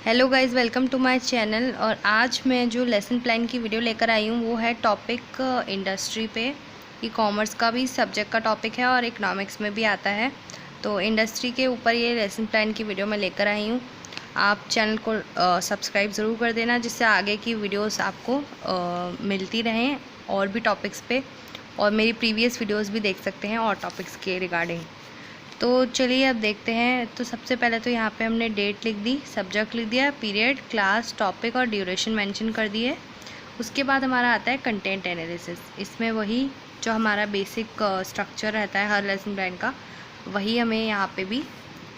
Hello guys, welcome to my channel. और आज मैं जो लेसन प्लान की वीडियो लेकर आई हूँ वो है टॉपिक इंडस्ट्री पे। ई कॉमर्स का भी सब्जेक्ट का टॉपिक है और इकोनॉमिक्स में भी आता है। तो इंडस्ट्री के ऊपर ये लेसन प्लान की वीडियो मैं लेकर आई हूँ। आप चैनल को सब्सक्राइब ज़रूर कर देना, जिससे आगे की वीडियोस आपको मिलती रहें और भी टॉपिक्स पे। और मेरी प्रीवियस वीडियोस भी देख सकते हैं और टॉपिक्स के रिगार्डिंग। तो चलिए अब देखते हैं। तो सबसे पहले तो यहाँ पे हमने डेट लिख दी, सब्जेक्ट लिख दिया, पीरियड, क्लास, टॉपिक और ड्यूरेशन मेंशन कर दिए। उसके बाद हमारा आता है कंटेंट एनालिसिस। इसमें वही जो हमारा बेसिक स्ट्रक्चर रहता है हर लेसन प्लान का, वही हमें यहाँ पे भी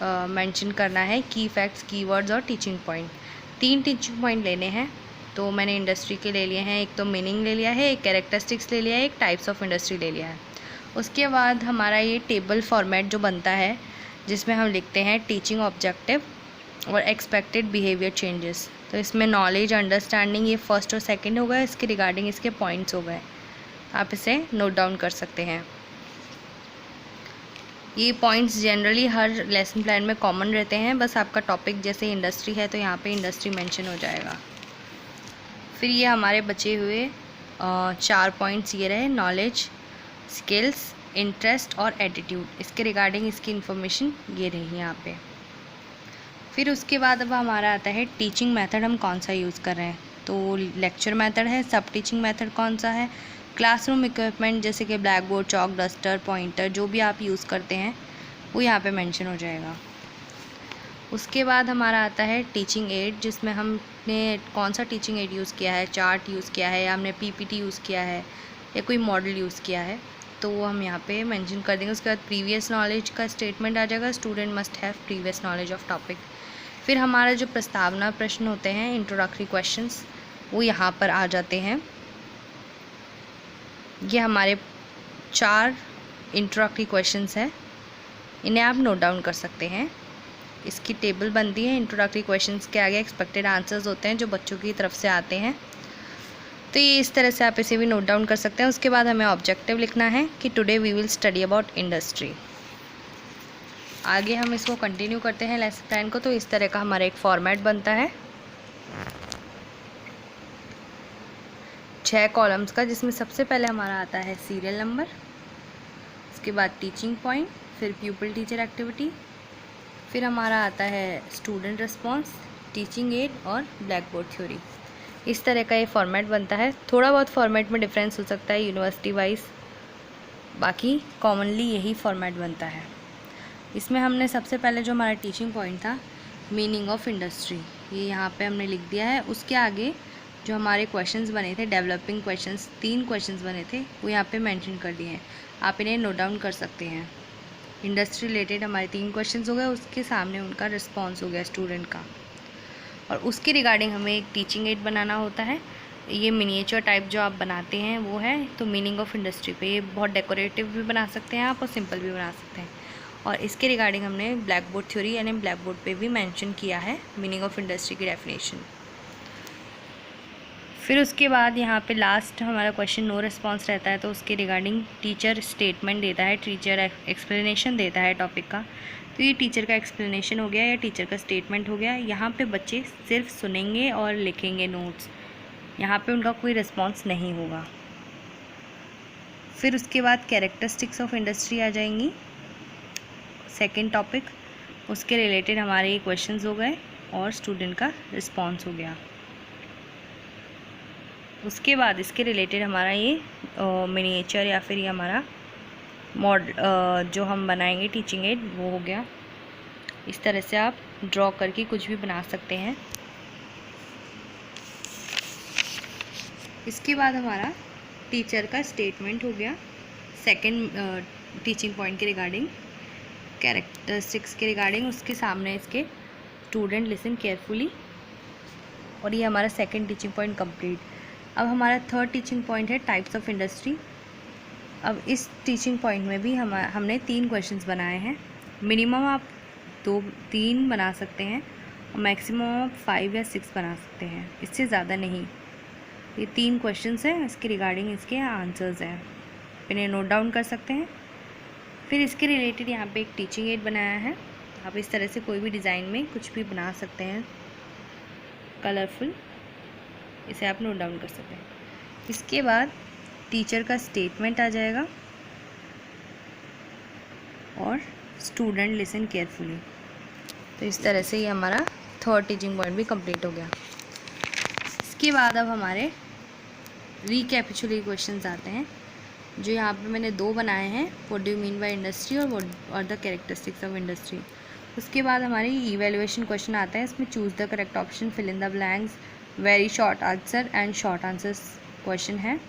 मेंशन करना है। की फैक्ट्स, कीवर्ड्स और टीचिंग पॉइंट, 3 टीचिंग पॉइंट लेने हैं। तो मैंने इंडस्ट्री के ले लिए हैं, एक तो मीनिंग ले लिया है, एक कैरेक्टरिस्टिक्स ले लिया है, एक टाइप्स ऑफ इंडस्ट्री ले लिया है। उसके बाद हमारा ये टेबल फॉर्मेट जो बनता है, जिसमें हम लिखते हैं टीचिंग ऑब्जेक्टिव और एक्सपेक्टेड बिहेवियर चेंजेस। तो इसमें नॉलेज, अंडरस्टैंडिंग, ये फर्स्ट और सेकंड हो गए, इसके रिगार्डिंग इसके पॉइंट्स हो गए। आप इसे नोट डाउन कर सकते हैं। ये पॉइंट्स जनरली हर लेसन प्लान में कॉमन रहते हैं, बस आपका टॉपिक जैसे इंडस्ट्री है तो यहाँ पे इंडस्ट्री मेंशन हो जाएगा। फिर ये हमारे बचे हुए 4 पॉइंट्स ये रहे, नॉलेज, स्किल्स, इंटरेस्ट और एटीट्यूड। इसके रिगार्डिंग इसकी इन्फॉर्मेशन ये रही यहाँ पे। फिर उसके बाद अब हमारा आता है टीचिंग मेथड हम कौन सा यूज़ कर रहे हैं। तो लेक्चर मेथड है, सब टीचिंग मेथड कौन सा है, क्लासरूम इक्विपमेंट जैसे कि black board, chalk, duster, pointer, जो भी आप यूज़ करते हैं वो यहाँ पे मेंशन हो जाएगा। उसके बाद हमारा आता है टीचिंग एड, जिसमें हमने कौन सा टीचिंग एड यूज़ किया है, चार्ट यूज़ किया है या हमने पीपीटी यूज़ किया है या कोई मॉडल यूज़ किया है, तो वो हम यहाँ पे मेंशन कर देंगे। उसके बाद प्रीवियस नॉलेज का स्टेटमेंट आ जाएगा, student must have previous knowledge of topic. फिर हमारा जो प्रस्तावना प्रश्न होते हैं, इंट्रोडक्टरी क्वेश्चंस, वो यहाँ पर आ जाते हैं। ये हमारे 4 इंट्रोडक्टरी क्वेश्चंस हैं, इन्हें आप नोट डाउन कर सकते हैं। इसकी टेबल बनती है। इंट्रोडक्टरी क्वेश्चंस के आगे एक्सपेक्टेड आंसर्स होते हैं जो बच्चों की तरफ से आते हैं। तो ये इस तरह से आप इसे भी नोट डाउन कर सकते हैं। उसके बाद हमें ऑब्जेक्टिव लिखना है कि today we will study about industry. आगे हम इसको कंटिन्यू करते हैं लेसन प्लान को। तो इस तरह का हमारा एक फॉर्मेट बनता है 6 कॉलम्स का, जिसमें सबसे पहले हमारा आता है सीरियल नंबर, उसके बाद टीचिंग पॉइंट, फिर प्यूपिल टीचर एक्टिविटी, फिर हमारा आता है स्टूडेंट रिस्पॉन्स, टीचिंग एड और ब्लैक बोर्ड थ्योरी। इस तरह का ये फॉर्मेट बनता है। थोड़ा बहुत फॉर्मेट में डिफरेंस हो सकता है यूनिवर्सिटी वाइज, बाकी कॉमनली यही फॉर्मेट बनता है। इसमें हमने सबसे पहले जो हमारा टीचिंग पॉइंट था, मीनिंग ऑफ इंडस्ट्री, ये यहाँ पे हमने लिख दिया है। उसके आगे जो हमारे क्वेश्चंस बने थे, डेवलपिंग क्वेश्चंस, 3 क्वेश्चंस बने थे, वो यहाँ पे मेंशन कर दिए हैं। आप इन्हें नोट डाउन कर सकते हैं। इंडस्ट्री रिलेटेड हमारे 3 क्वेश्चंस हो गए, उसके सामने उनका रिस्पॉन्स हो गया स्टूडेंट का। और उसके रिगार्डिंग हमें एक टीचिंग एड बनाना होता है। ये मिनिएचर टाइप जो आप बनाते हैं वो है, तो मीनिंग ऑफ इंडस्ट्री पे ये बहुत डेकोरेटिव भी बना सकते हैं आप और सिंपल भी बना सकते हैं। और इसके रिगार्डिंग हमने ब्लैक बोर्ड थ्योरी यानी ब्लैक बोर्ड पे भी मेंशन किया है मीनिंग ऑफ इंडस्ट्री की डेफिनेशन। फिर उसके बाद यहाँ पे लास्ट हमारा क्वेश्चन नो रिस्पॉन्स रहता है, तो उसके रिगार्डिंग टीचर स्टेटमेंट देता है, टीचर एक्सप्लेनेशन देता है टॉपिक का। तो ये टीचर का एक्सप्लेनेशन हो गया या टीचर का स्टेटमेंट हो गया। यहाँ पे बच्चे सिर्फ सुनेंगे और लिखेंगे नोट्स, यहाँ पे उनका कोई रिस्पॉन्स नहीं होगा। फिर उसके बाद कैरेक्टरिस्टिक्स ऑफ इंडस्ट्री आ जाएंगी, सेकेंड टॉपिक, उसके रिलेटेड हमारे ये क्वेश्चंस हो गए और स्टूडेंट का रिस्पॉन्स हो गया। उसके बाद इसके रिलेटेड हमारा ये मिनिएचर या फिर ये हमारा मॉडल जो हम बनाएंगे टीचिंग एड, वो हो गया। इस तरह से आप ड्रॉ करके कुछ भी बना सकते हैं। इसके बाद हमारा टीचर का स्टेटमेंट हो गया, सेकंड टीचिंग पॉइंट के रिगार्डिंग, कैरेक्टरिस्टिक्स के रिगार्डिंग, उसके सामने इसके स्टूडेंट लिसन केयरफुली, और ये हमारा सेकंड टीचिंग पॉइंट कंप्लीट। अब हमारा थर्ड टीचिंग पॉइंट है टाइप्स ऑफ इंडस्ट्री। अब इस टीचिंग पॉइंट में भी हमने 3 क्वेश्चंस बनाए हैं। मिनिमम आप 2-3 बना सकते हैं और मैक्सिमम आप 5 या 6 बना सकते हैं, इससे ज़्यादा नहीं। ये 3 क्वेश्चंस हैं, इसके रिगार्डिंग इसके आंसर्स हैं, इन्हें नोट डाउन कर सकते हैं। फिर इसके रिलेटेड यहाँ पे एक टीचिंग एड बनाया है। आप इस तरह से कोई भी डिज़ाइन में कुछ भी बना सकते हैं। कलरफुल, इसे आप नोट डाउन कर सकते हैं। इसके बाद टीचर का स्टेटमेंट आ जाएगा और स्टूडेंट लिसन केयरफुली। तो इस तरह से ये हमारा थर्ड टीचिंग पॉइंट भी कंप्लीट हो गया। इसके बाद अब हमारे रिकैपिचुलेट क्वेश्चंस आते हैं, जो यहाँ पे मैंने 2 बनाए हैं, what do you mean by industry और द कैरेक्टरिस्टिक्स ऑफ इंडस्ट्री। उसके बाद हमारी इवैल्यूएशन क्वेश्चन आता है, इसमें choose the correct option, fill in the blanks, very short answer and short answers question है।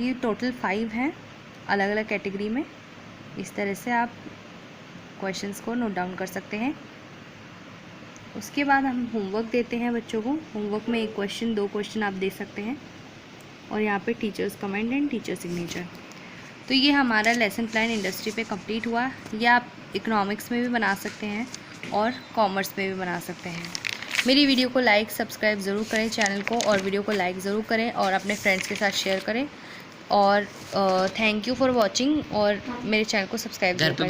ये टोटल 5 हैं अलग अलग कैटेगरी में। इस तरह से आप क्वेश्चंस को नोट डाउन कर सकते हैं। उसके बाद हम होमवर्क देते हैं बच्चों को। होमवर्क में 1 क्वेश्चन 2 क्वेश्चन आप दे सकते हैं, और यहाँ पे teachers comment and teacher signature. तो ये हमारा लेसन प्लान इंडस्ट्री पे कंप्लीट हुआ। ये आप इकोनॉमिक्स में भी बना सकते हैं और कॉमर्स में भी बना सकते हैं। मेरी वीडियो को लाइक सब्सक्राइब ज़रूर करें चैनल को, और वीडियो को लाइक ज़रूर करें और अपने फ्रेंड्स के साथ शेयर करें। और थैंक यू फॉर वॉचिंग, और मेरे चैनल को सब्सक्राइब जरूर करें।